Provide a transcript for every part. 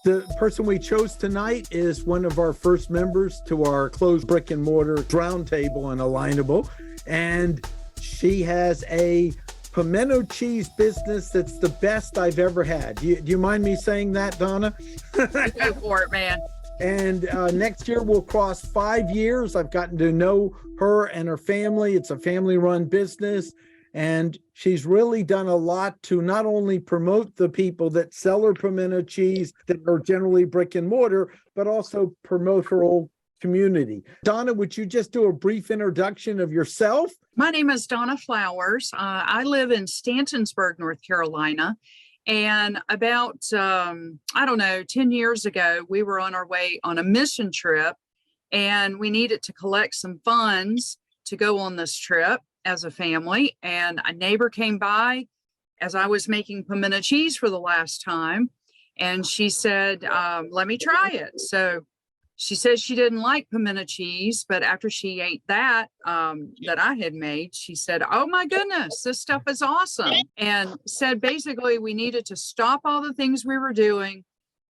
The person we chose tonight is one of our first members to our closed brick and mortar roundtable and Alignable. And she has a pimento cheese business that's the best I've ever had. Do you mind me saying that, Donna? Go for it, man. And next year we'll cross 5 years. I've gotten to know her and her family. It's a family-run business. And she's really done a lot to not only promote the people that sell her pimento cheese that are generally brick and mortar, but also promote her old community. Donna, would you just do a brief introduction of yourself? My name is Donna Flowers. I live in Stantonsburg, North Carolina. And about, 10 years ago, we were on our way on a mission trip, and we needed to collect some funds to go on this trip as a family. And a neighbor came by as I was making pimento cheese for the last time. And she said, let me try it. So she said she didn't like pimento cheese, but after she ate that I had made, she said, oh my goodness, this stuff is awesome. And said basically we needed to stop all the things we were doing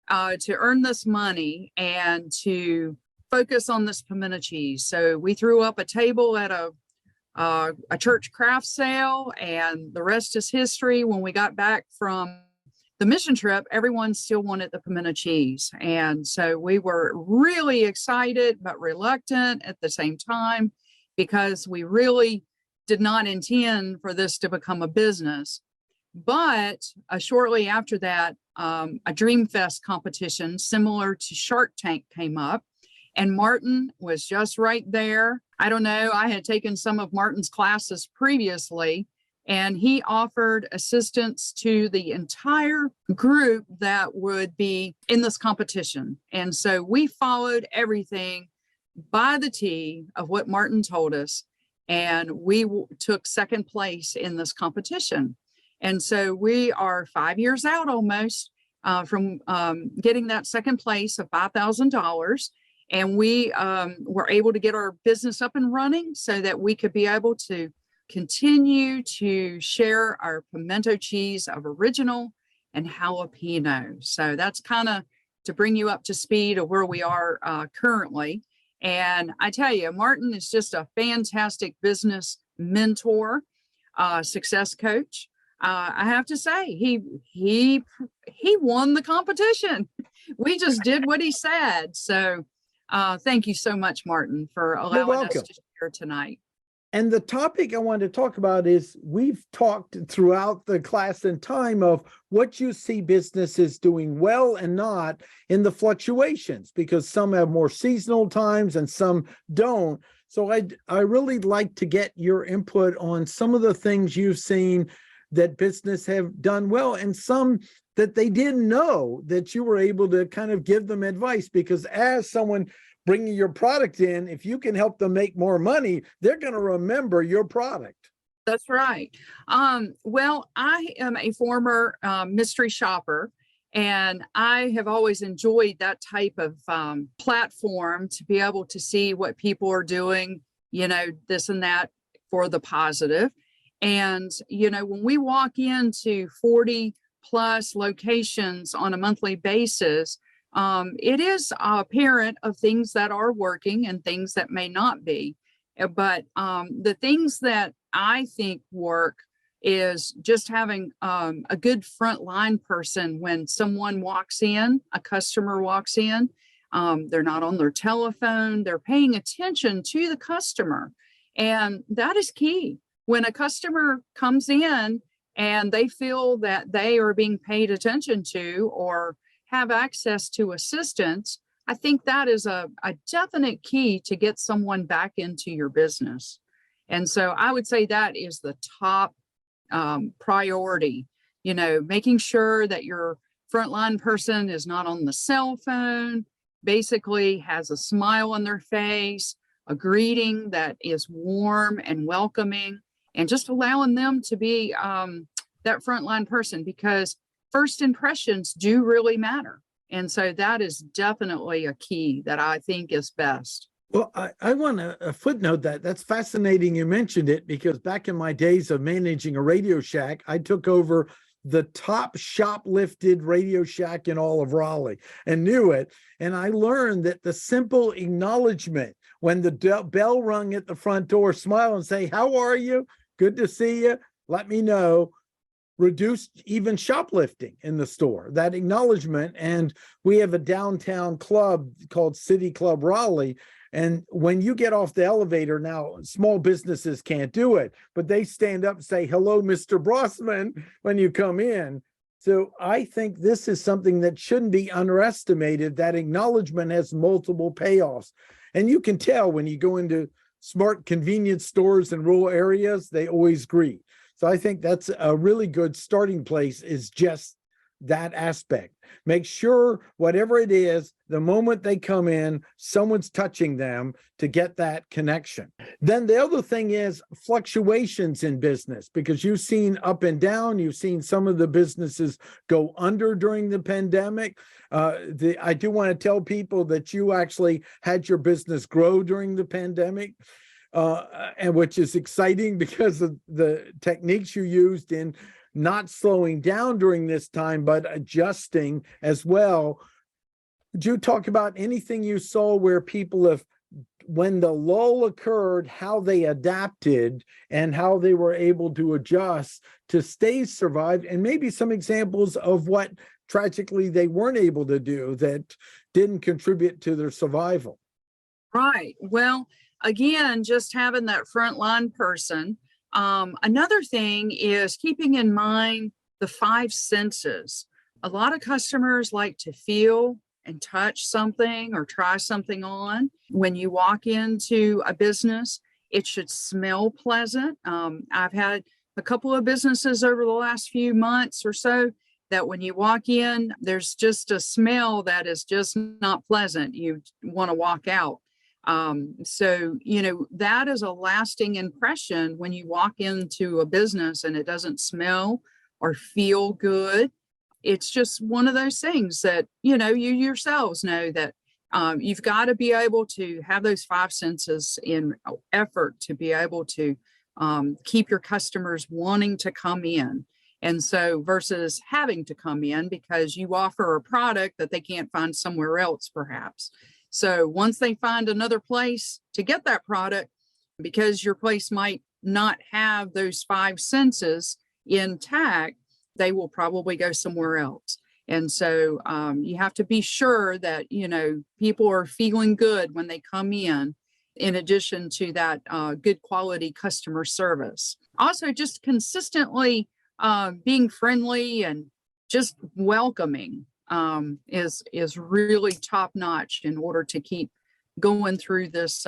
to earn this money and to focus on this pimento cheese. So we threw up a table at a church craft sale, and the rest is history. When we got back from the mission trip, everyone still wanted the pimento cheese. And so we were really excited, but reluctant at the same time, because we really did not intend for this to become a business. But shortly after that, a Dream Fest competition similar to Shark Tank came up, and Martin was just right there. I don't know, I had taken some of Martin's classes previously, and he offered assistance to the entire group that would be in this competition. And so we followed everything by the T of what Martin told us, and we took second place in this competition. And so we are 5 years out almost from getting that second place of $5,000. And we were able to get our business up and running so that we could be able to continue to share our pimento cheese of original and jalapeno. So that's kind of to bring you up to speed of where we are currently. And I tell you, Martin is just a fantastic business mentor, success coach. I have to say, he won the competition. We just did what he said. So thank you so much, Martin, for allowing us to share tonight. And the topic I wanted to talk about is, we've talked throughout the class and time of what you see businesses doing well and not in the fluctuations, because some have more seasonal times and some don't. So I really like to get your input on some of the things you've seen that business have done well, and some that they didn't know that you were able to kind of give them advice. Because as someone bringing your product in, if you can help them make more money, they're going to remember your product. That's right. Well, I am a former mystery shopper, and I have always enjoyed that type of platform to be able to see what people are doing, this and that for the positive. And, when we walk into 40 plus locations on a monthly basis, it is apparent of things that are working and things that may not be. But the things that I think work is just having a good frontline person. When someone walks in, a customer walks in, they're not on their telephone, they're paying attention to the customer. And that is key. When a customer comes in and they feel that they are being paid attention to or have access to assistance, I think that is a definite key to get someone back into your business. And so I would say that is the top priority, making sure that your frontline person is not on the cell phone, basically has a smile on their face, a greeting that is warm and welcoming, and just allowing them to be that frontline person, because first impressions do really matter. And so that is definitely a key that I think is best. Well, I want to footnote that. That's fascinating you mentioned it, because back in my days of managing a Radio Shack, I took over the top shoplifted Radio Shack in all of Raleigh and knew it. And I learned that the simple acknowledgement when the bell rung at the front door, smile and say, "How are you? Good to see you. Let me know," reduced even shoplifting in the store, that acknowledgement. And we have a downtown club called City Club Raleigh. And when you get off the elevator now, small businesses can't do it, but they stand up and say, "Hello, Mr. Brossman," when you come in. So I think this is something that shouldn't be underestimated. That acknowledgement has multiple payoffs. And you can tell when you go into smart convenience stores in rural areas, they always greet. So I think that's a really good starting place, is just that aspect. Make sure whatever it is, the moment they come in, someone's touching them to get that connection. Then the other thing is fluctuations in business, because you've seen up and down. You've seen some of the businesses go under during the pandemic. I do want to tell people that you actually had your business grow during the pandemic. And which is exciting because of the techniques you used in not slowing down during this time, but adjusting as well. Would you talk about anything you saw where people have, when the lull occurred, how they adapted and how they were able to adjust to stay survived, and maybe some examples of what tragically they weren't able to do that didn't contribute to their survival? Right. Well, again, just having that frontline person. Another thing is keeping in mind the five senses. A lot of customers like to feel and touch something or try something on. When you walk into a business, it should smell pleasant. I've had a couple of businesses over the last few months or so that when you walk in, there's just a smell that is just not pleasant. You want to walk out. So, that is a lasting impression when you walk into a business and it doesn't smell or feel good. It's just one of those things that, you yourselves know that you've got to be able to have those five senses in effort to be able to keep your customers wanting to come in. And so versus having to come in because you offer a product that they can't find somewhere else, perhaps. So once they find another place to get that product, because your place might not have those five senses intact, they will probably go somewhere else. And so you have to be sure that, people are feeling good when they come in addition to that good quality customer service. Also, just consistently being friendly and just welcoming is really top notch in order to keep going through this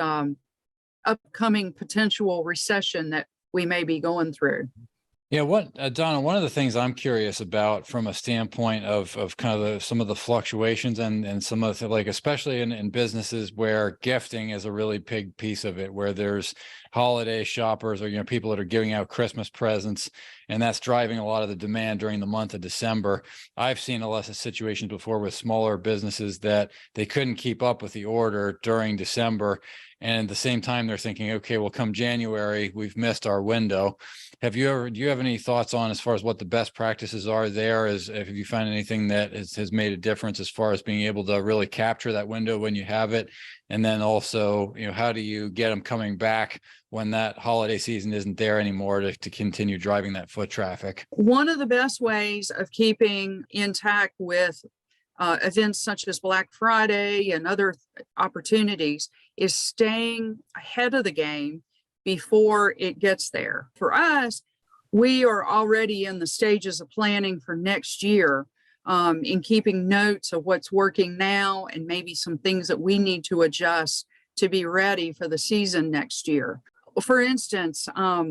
upcoming potential recession that we may be going through. Yeah, Donna, one of the things I'm curious about from a standpoint of kind of some of the fluctuations and some of the, like, especially in businesses where gifting is a really big piece of it, where there's holiday shoppers or, people that are giving out Christmas presents, and that's driving a lot of the demand during the month of December. I've seen a lot of situations before with smaller businesses that they couldn't keep up with the order during December. And at the same time, they're thinking, okay, well, come January, we've missed our window. Do you have any thoughts on as far as what the best practices are there? If you find anything that has made a difference as far as being able to really capture that window when you have it? And then also, how do you get them coming back when that holiday season isn't there anymore to continue driving that foot traffic? One of the best ways of keeping intact with events such as Black Friday and other opportunities is staying ahead of the game before it gets there. For us, we are already in the stages of planning for next year, in keeping notes of what's working now and maybe some things that we need to adjust to be ready for the season next year. For instance, I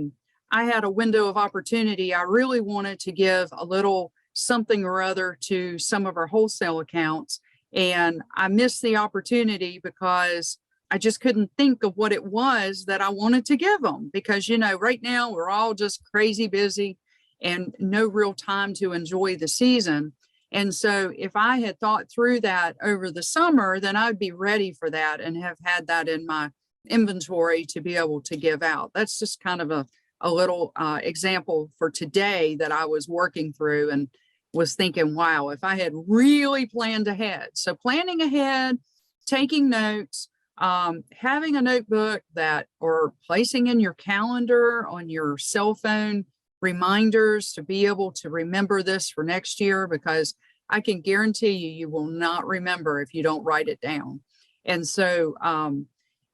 had a window of opportunity. I really wanted to give a little something or other to some of our wholesale accounts, and I missed the opportunity because I just couldn't think of what it was that I wanted to give them, because, right now we're all just crazy busy and no real time to enjoy the season. And so if I had thought through that over the summer, then I'd be ready for that and have had that in my inventory to be able to give out. That's just kind of a a little example for today that I was working through and was thinking, wow, if I had really planned ahead. So planning ahead, taking notes, having a notebook that, or placing in your calendar on your cell phone reminders to be able to remember this for next year, because I can guarantee you, you will not remember if you don't write it down. And so,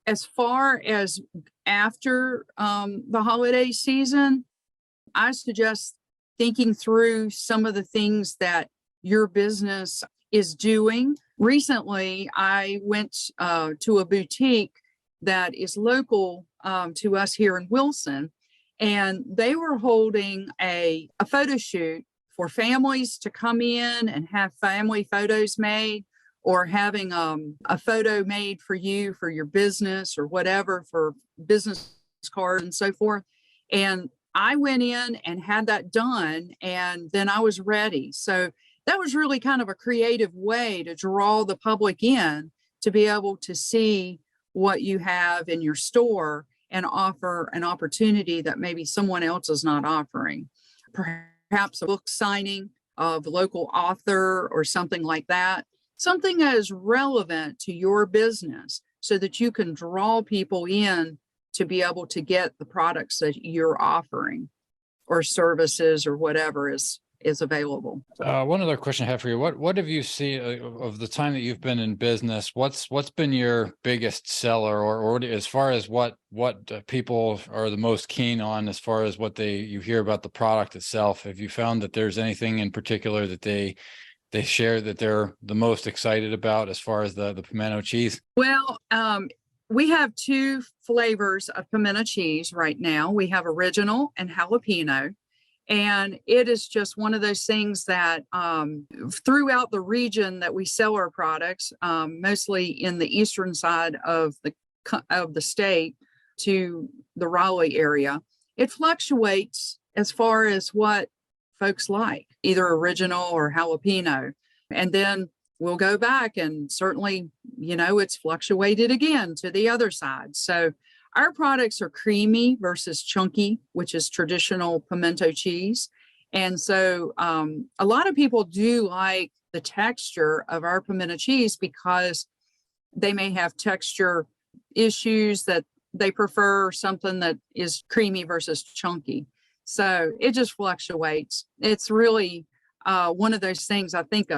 as far as after the holiday season, I suggest thinking through some of the things that your business is doing. Recently, I went to a boutique that is local to us here in Wilson, and they were holding a photo shoot for families to come in and have family photos made, or having a photo made for you for your business or whatever, for business cards and so forth. And I went in and had that done, and then I was ready. So that was really kind of a creative way to draw the public in to be able to see what you have in your store and offer an opportunity that maybe someone else is not offering. Perhaps a book signing of a local author or something like that, something that is relevant to your business so that you can draw people in to be able to get the products that you're offering or services or whatever is available. One other question I have for you. What have you seen of the time that you've been in business? What's been your biggest seller, or as far as what people are the most keen on, as far as what you hear about the product itself? Have you found that there's anything in particular that they share that they're the most excited about as far as the pimento cheese? Well, we have two flavors of pimento cheese right now. We have original and jalapeno. And it is just one of those things that throughout the region that we sell our products, mostly in the eastern side of the state to the Raleigh area, it fluctuates as far as what folks like, either original or jalapeno. And then we'll go back and certainly, it's fluctuated again to the other side. So our products are creamy versus chunky, which is traditional pimento cheese. And so a lot of people do like the texture of our pimento cheese because they may have texture issues that they prefer something that is creamy versus chunky. So it just fluctuates. It's really one of those things I think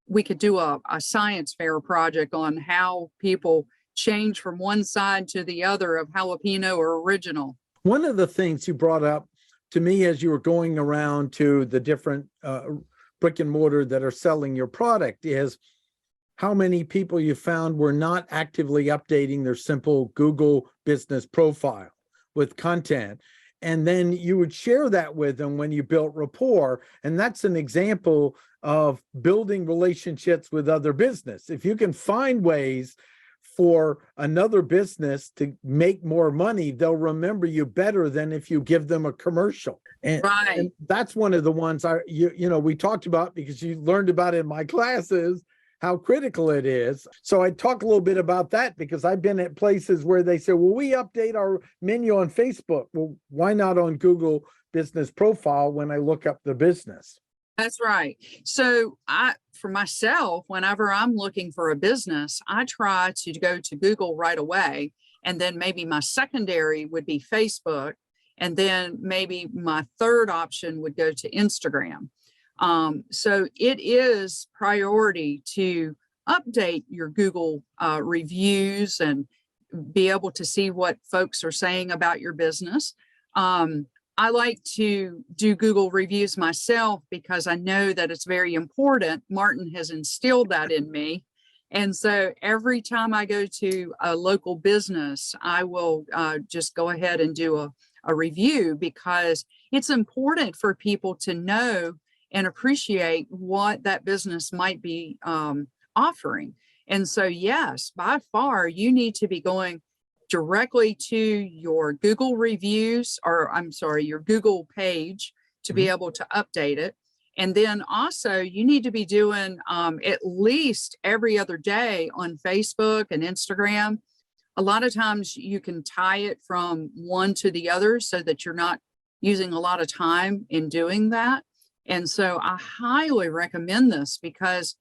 we could do a science fair project on how people change from one side to the other of jalapeno or original. One of the things you brought up to me as you were going around to the different brick and mortar that are selling your product is how many people you found were not actively updating their simple Google business profile with content. And then you would share that with them when you built rapport. And that's an example of building relationships with other business. If you can find ways for another business to make more money, they'll remember you better than if you give them a commercial. And, right. And that's one of the ones we talked about because you learned about it in my classes, how critical it is. So I talk a little bit about that because I've been at places where they say, well, we update our menu on Facebook. Well, why not on Google Business Profile when I look up the business? That's right. So for myself, whenever I'm looking for a business, I try to go to Google right away. And then maybe my secondary would be Facebook. And then maybe my third option would go to Instagram. So it is priority to update your Google reviews and be able to see what folks are saying about your business. I like to do Google reviews myself because I know that it's very important. Martin has instilled that in me. And so every time I go to a local business, I will just go ahead and do a review because it's important for people to know and appreciate what that business might be offering. And so, yes, by far, you need to be going directly to your Google reviews, or I'm sorry, your Google page to be able to update it. And then also you need to be doing at least every other day on Facebook and Instagram. A lot of times you can tie it from one to the other so that you're not using a lot of time in doing that. And so I highly recommend this because,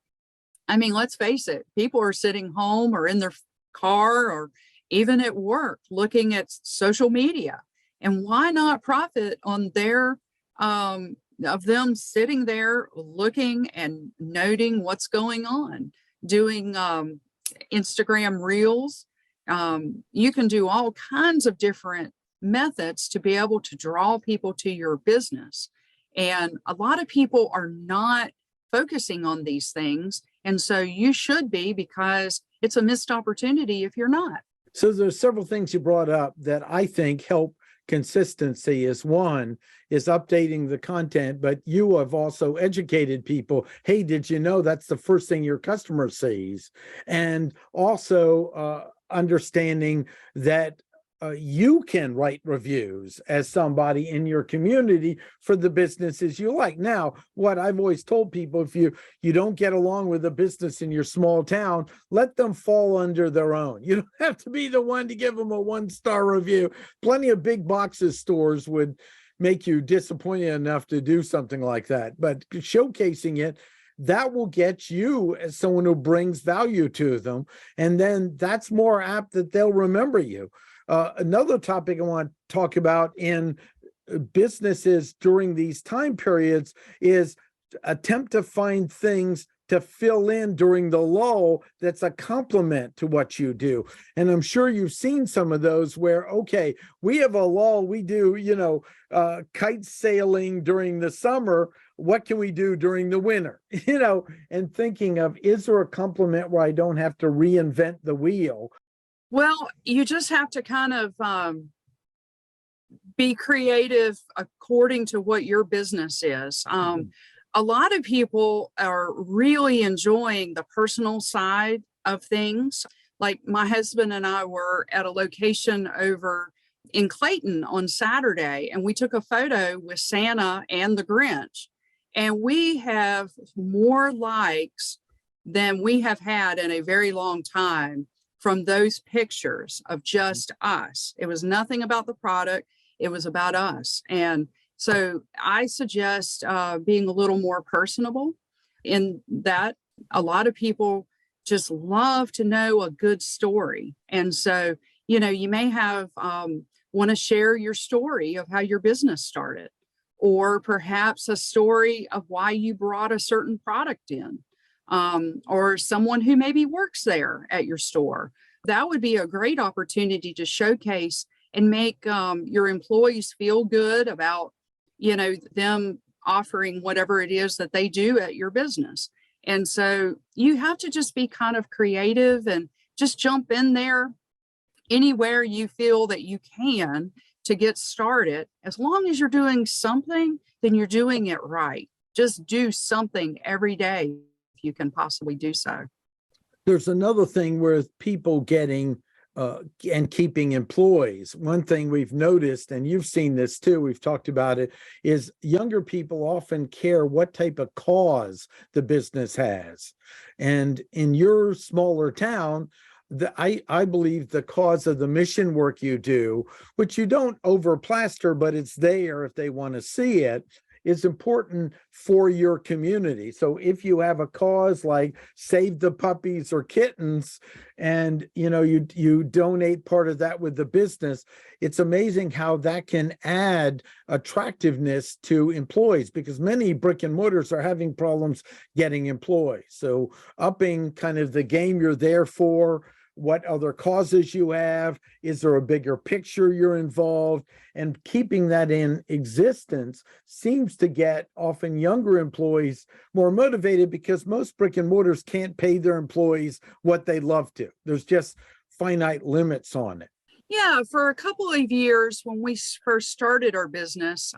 I mean, let's face it, people are sitting home or in their car or even at work looking at social media. And why not profit on their of them sitting there looking and noting what's going on, doing Instagram reels. You can do all kinds of different methods to be able to draw people to your business. And a lot of people are not focusing on these things. And so you should be, because it's a missed opportunity if you're not. So there's several things you brought up that I think help consistency. Is one is updating the content, but you have also educated people. Hey, did you know that's the first thing your customer sees? And also understanding that you can write reviews as somebody in your community for the businesses you like. Now, what I've always told people, if you don't get along with a business in your small town, let them fall under their own. You don't have to be the one to give them a 1-star review. Plenty of big boxes stores would make you disappointed enough to do something like that. But showcasing it, that will get you as someone who brings value to them. And then that's more apt that they'll remember you. Another topic I want to talk about in businesses during these time periods is attempt to find things to fill in during the lull that's a complement to what you do. And I'm sure you've seen some of those where, okay, we have a lull, we do, kite sailing during the summer. What can we do during the winter? And thinking of, is there a complement where I don't have to reinvent the wheel? Well, you just have to kind of be creative according to what your business is. A lot of people are really enjoying the personal side of things. Like my husband and I were at a location over in Clayton on Saturday, and we took a photo with Santa and the Grinch. And we have more likes than we have had in a very long time from those pictures of just us. It was nothing about the product. It was about us. And so I suggest being a little more personable in that. A lot of people just love to know a good story. And so, you may have want to share your story of how your business started, or perhaps a story of why you brought a certain product in. Or someone who maybe works there at your store. That would be a great opportunity to showcase and make your employees feel good about, them offering whatever it is that they do at your business. And so you have to just be kind of creative and just jump in there anywhere you feel that you can to get started. As long as you're doing something, then you're doing it right. Just do something every day you can possibly do so. There's another thing with people getting and keeping employees. One thing we've noticed, and you've seen this too, we've talked about it, is younger people often care what type of cause the business has. And in your smaller town, I believe the cause of the mission work you do, which you don't overplaster, but it's there if they want to see it, is important for your community. So if you have a cause like Save the Puppies or Kittens, and you donate part of that with the business, it's amazing how that can add attractiveness to employees, because many brick and mortars are having problems getting employees. So upping kind of the game you're there for, what other causes you have, is there a bigger picture you're involved, and keeping that in existence seems to get often younger employees more motivated, because most brick and mortars can't pay their employees what they love to. There's just finite limits on it. Yeah, for a couple of years when we first started our business,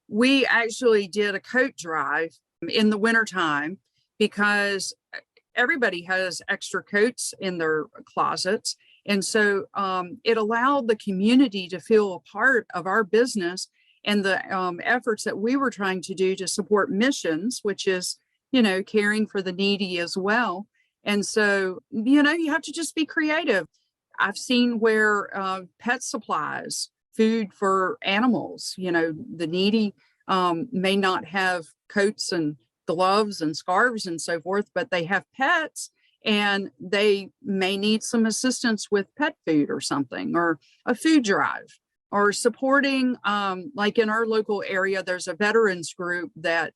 we actually did a coat drive in the wintertime, because everybody has extra coats in their closets. And so it allowed the community to feel a part of our business and the efforts that we were trying to do to support missions, which is, caring for the needy as well. And so, you have to just be creative. I've seen where pet supplies food for animals. You know, the needy may not have coats and gloves and scarves and so forth, but they have pets and they may need some assistance with pet food or something, or a food drive, or supporting, like in our local area, there's a veterans group that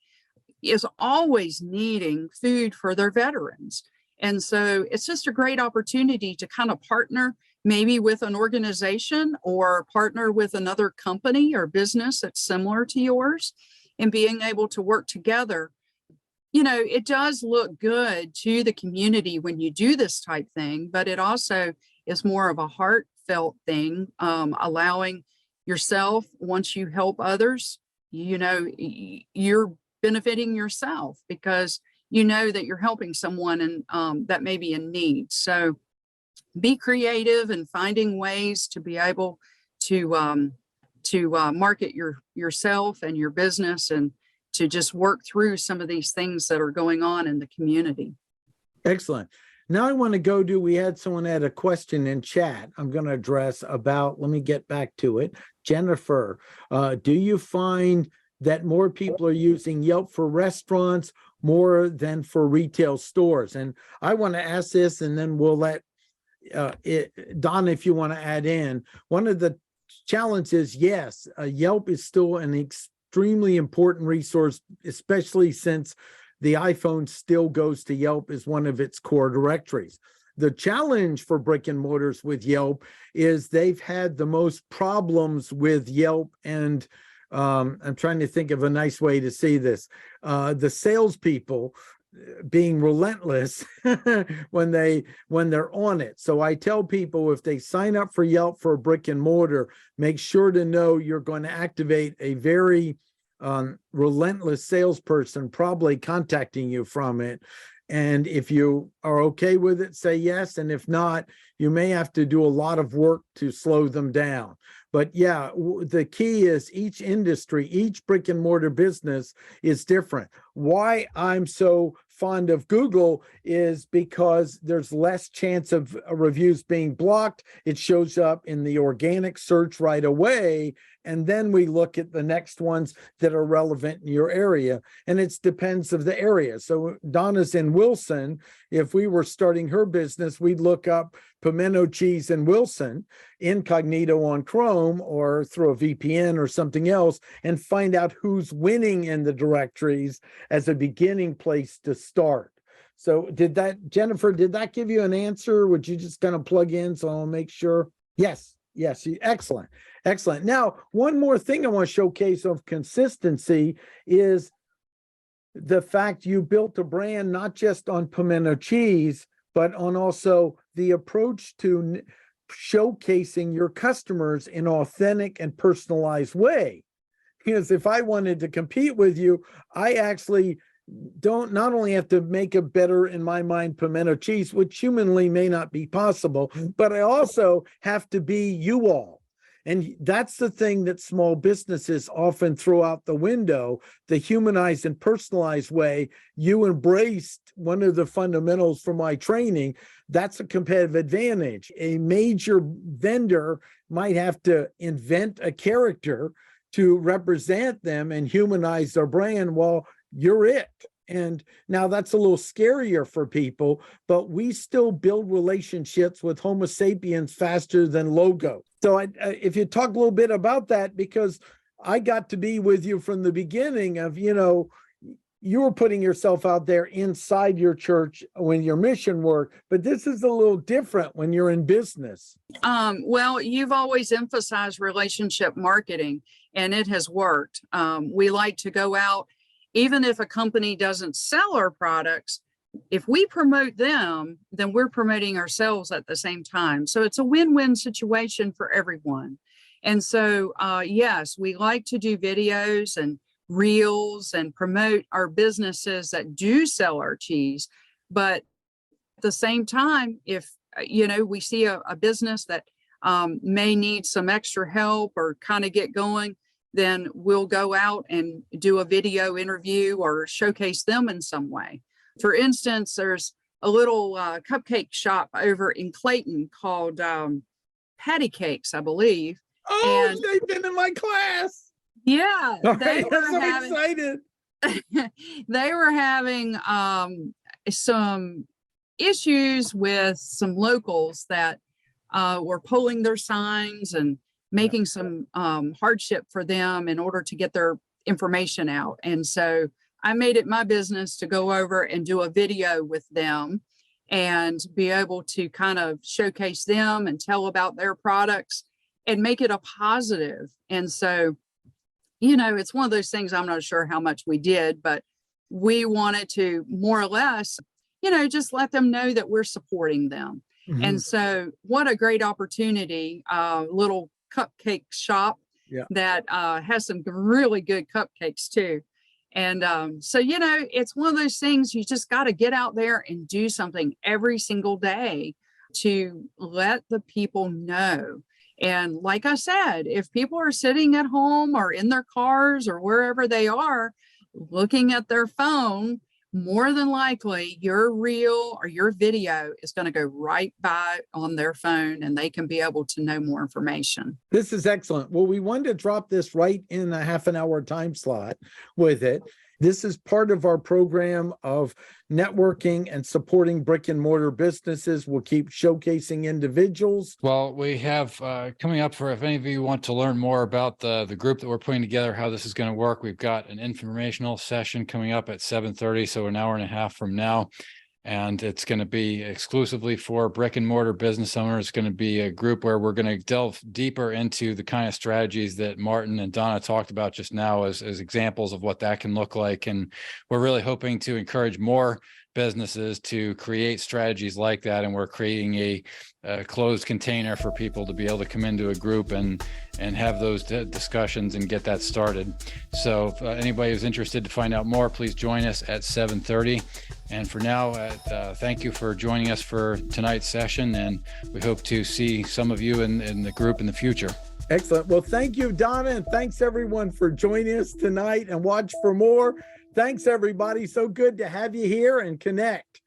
is always needing food for their veterans. And so it's just a great opportunity to kind of partner maybe with an organization or partner with another company or business that's similar to yours, and being able to work together. You know, it does look good to the community when you do this type thing, but it also is more of a heartfelt thing, allowing yourself, once you help others, you know, you're benefiting yourself because you know that you're helping someone and that may be in need. So be creative and finding ways to be able to market yourself and your business, and to just work through some of these things that are going on in the community. Excellent. Now I want to go to, we had someone had a question in chat I'm going to address about, let me get back to it. Jennifer, do you find that more people are using Yelp for restaurants more than for retail stores? And I want to ask this, and then we'll let Donna, if you want to add in. One of the challenges, yes, Yelp is still an extremely important resource, especially since the iPhone still goes to Yelp as one of its core directories. The challenge for brick and mortars with Yelp is they've had the most problems with Yelp, and I'm trying to think of a nice way to say this. The salespeople being relentless when they're on it. So I tell people, if they sign up for Yelp for a brick and mortar, make sure to know you're going to activate a very relentless salesperson probably contacting you from it. And if you are okay with it, say yes. And if not, you may have to do a lot of work to slow them down. But yeah, the key is each industry, each brick and mortar business is different. Why I'm so fond of Google is because there's less chance of reviews being blocked. It shows up in the organic search right away. And then we look at the next ones that are relevant in your area. And it depends of the area. So Donna's in Wilson. If we were starting her business, we'd look up pimento cheese in Wilson, incognito on Chrome or through a VPN or something else, and find out who's winning in the directories as a beginning place to start. So Jennifer, did that give you an answer? Would you just kind of plug in so I'll make sure? Yes. Excellent. Excellent. Now, one more thing I want to showcase of consistency is the fact you built a brand not just on pimento cheese, but on also the approach to showcasing your customers in an authentic and personalized way. Because if I wanted to compete with you, I actually don't not only have to make a better, in my mind, pimento cheese, which humanly may not be possible, but I also have to be you all. And that's the thing that small businesses often throw out the window, the humanized and personalized way. You embraced one of the fundamentals for my training. That's a competitive advantage. A major vendor might have to invent a character to represent them and humanize their brand. Well, you're it. And now that's a little scarier for people, but we still build relationships with Homo sapiens faster than logo. So if you talk a little bit about that, because I got to be with you from the beginning of, you were putting yourself out there inside your church when your mission work, but this is a little different when you're in business. Well, you've always emphasized relationship marketing, and it has worked. We like to go out, even if a company doesn't sell our products, if we promote them, then we're promoting ourselves at the same time. So it's a win-win situation for everyone. And so, yes, we like to do videos and reels and promote our businesses that do sell our cheese. But at the same time, if, we see a business that may need some extra help or kind of get going, then we'll go out and do a video interview or showcase them in some way. For instance, there's a little cupcake shop over in Clayton called Patty Cakes, I believe. Oh, And they've been in my class. yeah, All they right, were I'm so having excited. they were having some issues with some locals that were pulling their signs and making some hardship for them in order to get their information out. And so I made it my business to go over and do a video with them and be able to kind of showcase them and tell about their products and make it a positive. And so, you know, it's one of those things, I'm not sure how much we did, but we wanted to more or less, you know, just let them know that we're supporting them. Mhm. And so what a great opportunity, little cupcake shop Yeah. that has some really good cupcakes too. And so, you know, it's one of those things you just got to get out there and do something every single day to let the people know. And like I said, if people are sitting at home or in their cars or wherever they are looking at their phone, more than likely your reel or your video is going to go right by on their phone and they can be able to know more information. This is excellent. Well, we wanted to drop this right in a half an hour time slot with it. This is part of our program of networking and supporting brick and mortar businesses. We'll keep showcasing individuals. Well, we have coming up for, if any of you want to learn more about the group that we're putting together, how this is going to work, we've got an informational session coming up at 7:30, so an hour and a half from now. And it's going to be exclusively for brick and mortar business owners. It's going to be a group where we're going to delve deeper into the kind of strategies that Martin and Donna talked about just now as examples of what that can look like. And we're really hoping to encourage more businesses to create strategies like that. And we're creating a closed container for people to be able to come into a group and have those discussions and get that started. So if anybody who's interested to find out more, please join us at 7:30. And for now, thank you for joining us for tonight's session. And we hope to see some of you in the group in the future. Excellent. Well, thank you, Donna, and thanks everyone for joining us tonight, and watch for more. Thanks, everybody. So good to have you here and connect.